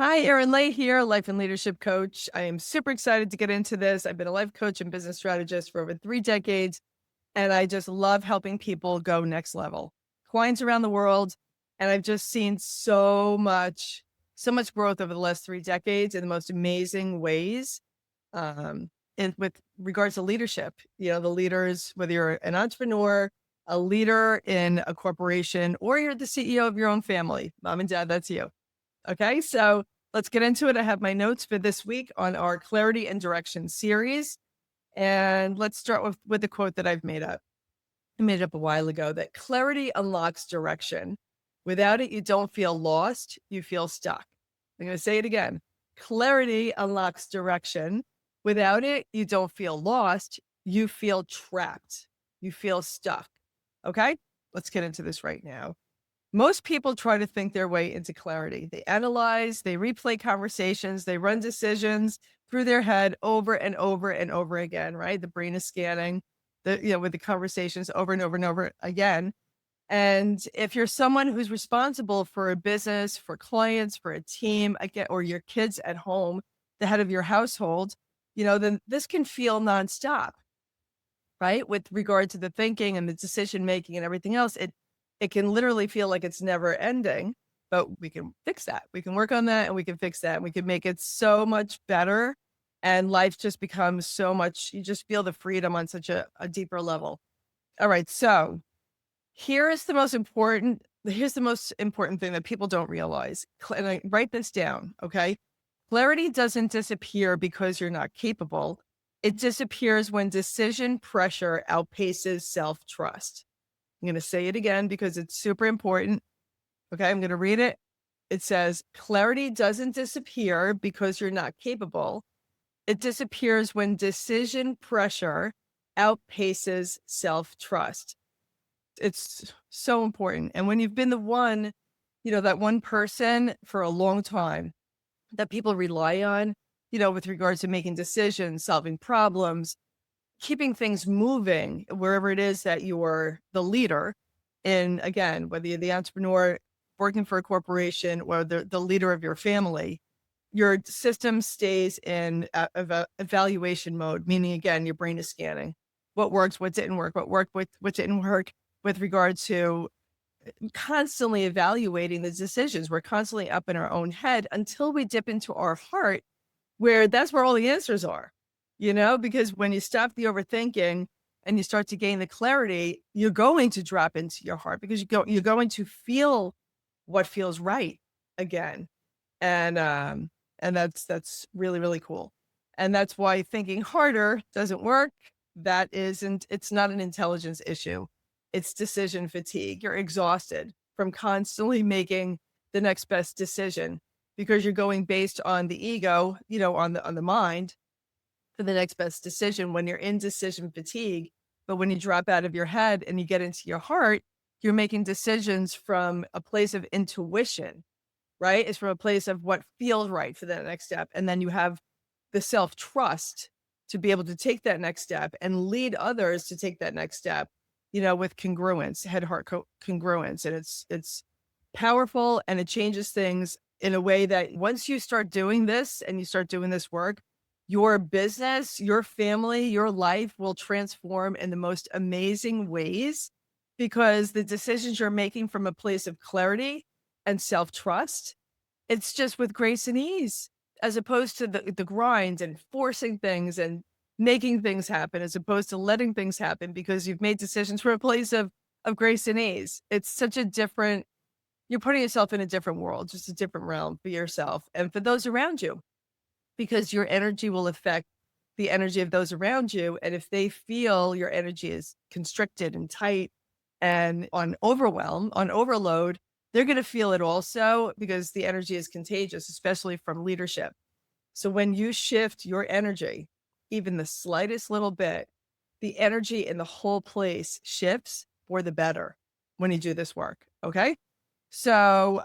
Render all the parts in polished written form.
Hi, Erin here, life and leadership coach. I am super excited to get into this. I've been a life coach and business strategist for over 3 decades, and I just love helping people go next level. Clients around the world, and I've just seen so much growth over the last 3 decades in the most amazing ways. And with regards to leadership, the leaders, whether you're an entrepreneur, a leader in a corporation, or you're the CEO of your own family, mom and dad, that's you. Okay, so let's get into it. I have my notes for this week on our clarity and direction series. And let's start with the quote that I've made up. I made it up a while ago that clarity unlocks direction. Without it, you don't feel lost, you feel stuck. I'm going to say it again. Clarity unlocks direction. Without it, you don't feel lost, you feel trapped, you feel stuck. Okay, let's get into this right now. Most people try to think their way into clarity. They analyze, they replay conversations, they run decisions through their head over and over and over again, right? The brain is scanning with the conversations over and over and over again. And if you're someone who's responsible for a business, for clients, for a team, again, or your kids at home, the head of your household, then this can feel nonstop, right? With regard to the thinking and the decision making and everything else, it can literally feel like it's never ending, but we can fix that. We can work on that and we can fix that. And we can make it so much better. And life just becomes so much, you just feel the freedom on such a deeper level. All right. So here's the most important thing that people don't realize. And I write this down. Okay. Clarity doesn't disappear because you're not capable. It disappears when decision pressure outpaces self-trust. I'm going to say it again because it's super important. Okay, I'm going to read it. It says, clarity doesn't disappear because you're not capable. It disappears when decision pressure outpaces self-trust. It's so important. And when you've been that one person for a long time that people rely on, with regards to making decisions, solving problems, keeping things moving wherever it is that you're the leader in, again, whether you're the entrepreneur working for a corporation or the leader of your family, your system stays in evaluation mode, meaning, again, your brain is scanning what works, what didn't work, what didn't work with regard to constantly evaluating the decisions. We're constantly up in our own head until we dip into our heart, where that's where all the answers are, because when you stop the overthinking and you start to gain the clarity, you're going to drop into your heart because you're going to feel what feels right again. And that's really, really cool. And that's why thinking harder doesn't work. It's not an intelligence issue. It's decision fatigue. You're exhausted from constantly making the next best decision because you're going based on the ego, on the mind for the next best decision when you're in decision fatigue. But when you drop out of your head and you get into your heart, you're making decisions from a place of intuition, right? It's from a place of what feels right for that next step. And then you have the self-trust to be able to take that next step and lead others to take that next step, with congruence, congruence. And it's powerful, and it changes things in a way that once you start doing this and you start doing this work, your business, your family, your life will transform in the most amazing ways because the decisions you're making from a place of clarity and self-trust, it's just with grace and ease, as opposed to the grind and forcing things and making things happen, as opposed to letting things happen because you've made decisions from a place of grace and ease. It's such a different, you're putting yourself in a different world, just a different realm for yourself and for those around you, because your energy will affect the energy of those around you. And if they feel your energy is constricted and tight and on overload, they're going to feel it also because the energy is contagious, especially from leadership. So when you shift your energy, even the slightest little bit, the energy in the whole place shifts for the better when you do this work. Okay. So,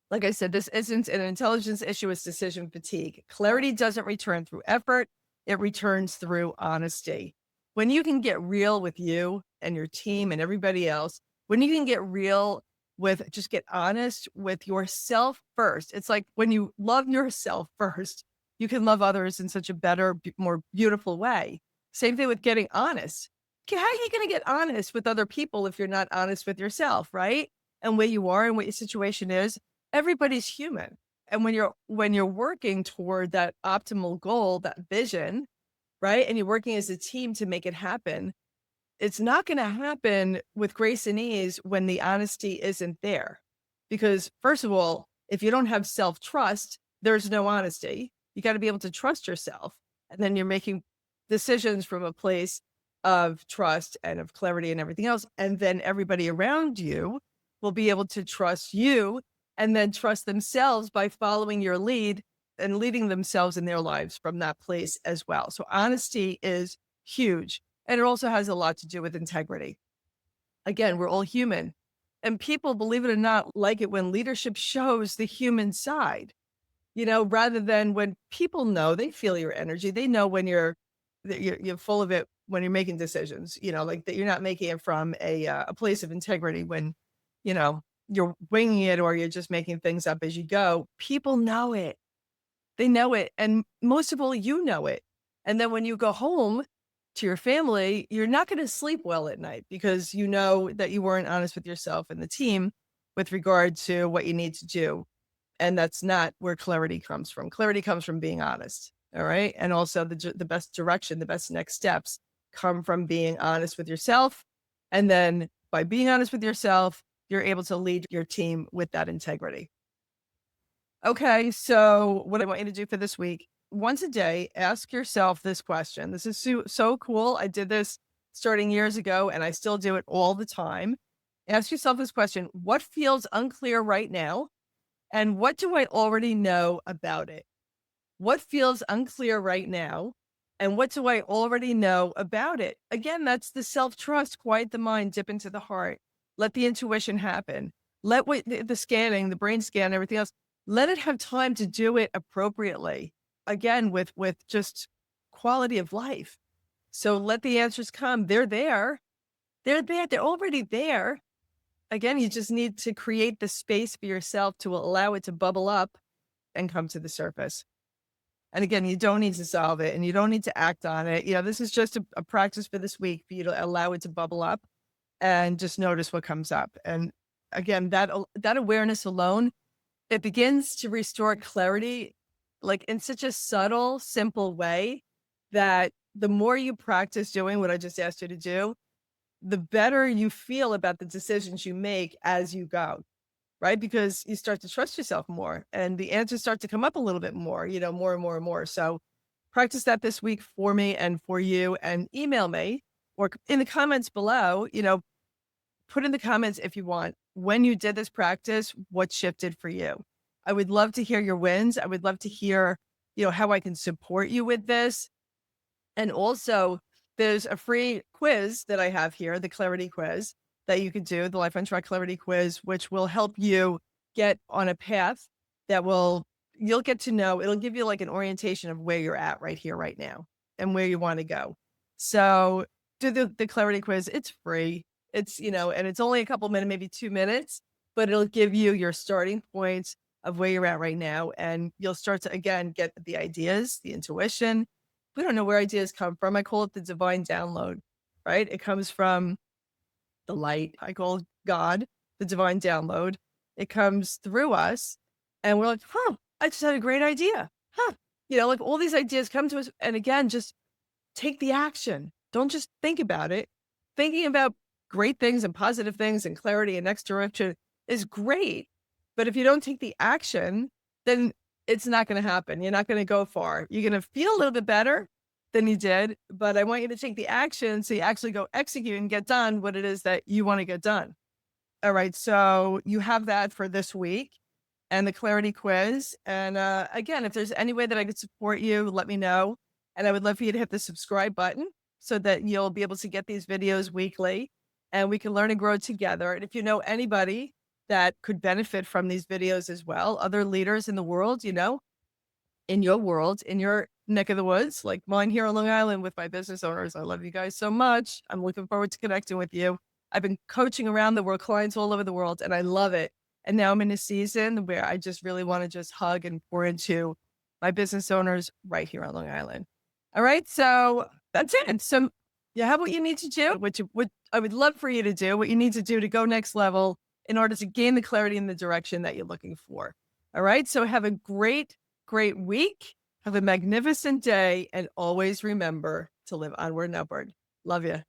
like I said, this isn't an intelligence issue, it's decision fatigue. Clarity doesn't return through effort, it returns through honesty. When you can get real with you and your team and everybody else, when you can get real with just get honest with yourself first. It's like when you love yourself first, you can love others in such a better, more beautiful way. Same thing with getting honest. Okay, how are you going to get honest with other people if you're not honest with yourself, right? And where you are and what your situation is. Everybody's human. And when you're working toward that optimal goal, that vision, right? And you're working as a team to make it happen, it's not going to happen with grace and ease when the honesty isn't there. Because, first of all, if you don't have self trust, there's no honesty. You got to be able to trust yourself. And then you're making decisions from a place of trust and of clarity and everything else. And then everybody around you will be able to trust you and then trust themselves by following your lead and leading themselves in their lives from that place as well. So, honesty is huge. And it also has a lot to do with integrity. Again, we're all human. And people, believe it or not, like it when leadership shows the human side, rather than when people know, they feel your energy. They know when you're full of it when you're making decisions, like that you're not making it from a place of integrity when, you're winging it or you're just making things up as you go. People know it. They know it. And most of all, you know it. And then when you go home to your family, you're not going to sleep well at night because you know that you weren't honest with yourself and the team with regard to what you need to do. And that's not where clarity comes from. Clarity comes from being honest. All right. And also the best direction, the best next steps come from being honest with yourself. And then by being honest with yourself, you're able to lead your team with that integrity. Okay, so what I want you to do for this week, once a day, ask yourself this question. This is so cool. I did this starting years ago and I still do it all the time. Ask yourself this question: what feels unclear right now? And what do I already know about it? What feels unclear right now? And what do I already know about it? Again, that's the self trust, quiet the mind, dip into the heart, let the intuition happen. Let the scanning, the brain scan, everything else, let it have time to do it appropriately. Again, with just quality of life. So let the answers come. They're there. They're there. They're already there. Again, you just need to create the space for yourself to allow it to bubble up and come to the surface. And again, you don't need to solve it and you don't need to act on it. This is just a practice for this week for you to allow it to bubble up and just notice what comes up. And again, that awareness alone, it begins to restore clarity, like in such a subtle, simple way that the more you practice doing what I just asked you to do, the better you feel about the decisions you make as you go, right? Because you start to trust yourself more and the answers start to come up a little bit more, more and more and more. So practice that this week for me and for you, and email me or in the comments below, put in the comments if you want, when you did this practice, what shifted for you. I would love to hear your wins. I would love to hear, how I can support you with this. And also, there's a free quiz that I have here, the clarity quiz that you can do, the Life on Track clarity quiz, which will help you get on a path that you'll get to know, it'll give you like an orientation of where you're at right here, right now, and where you want to go. So do the clarity quiz. It's free. It's, and it's only a couple minutes, maybe 2 minutes, but it'll give you your starting points of where you're at right now. And you'll start to, again, get the ideas, the intuition. We don't know where ideas come from. I call it the divine download, right? It comes from the light. I call God the divine download. It comes through us and we're like, I just had a great idea. Like all these ideas come to us. And again, just take the action. Don't just think about it. Thinking about great things and positive things and clarity and next direction is great. But if you don't take the action, then it's not going to happen. You're not going to go far. You're going to feel a little bit better than you did, but I want you to take the action so you actually go execute and get done what it is that you want to get done. All right. So you have that for this week and the clarity quiz. And again, if there's any way that I could support you, let me know. And I would love for you to hit the subscribe button so that you'll be able to get these videos weekly and we can learn and grow together. And if you know anybody that could benefit from these videos as well, other leaders in the world, in your world, in your neck of the woods, like mine here on Long Island with my business owners. I love you guys so much. I'm looking forward to connecting with you. I've been coaching around the world, clients all over the world, and I love it. And now I'm in a season where I just really want to just hug and pour into my business owners right here on Long Island. All right. So that's it. And so you have what you need to do, which what I would love for you to do, what you need to do to go next level in order to gain the clarity in the direction that you're looking for. All right. So have a great, great week. Have a magnificent day. And always remember to live onward and upward. Love you.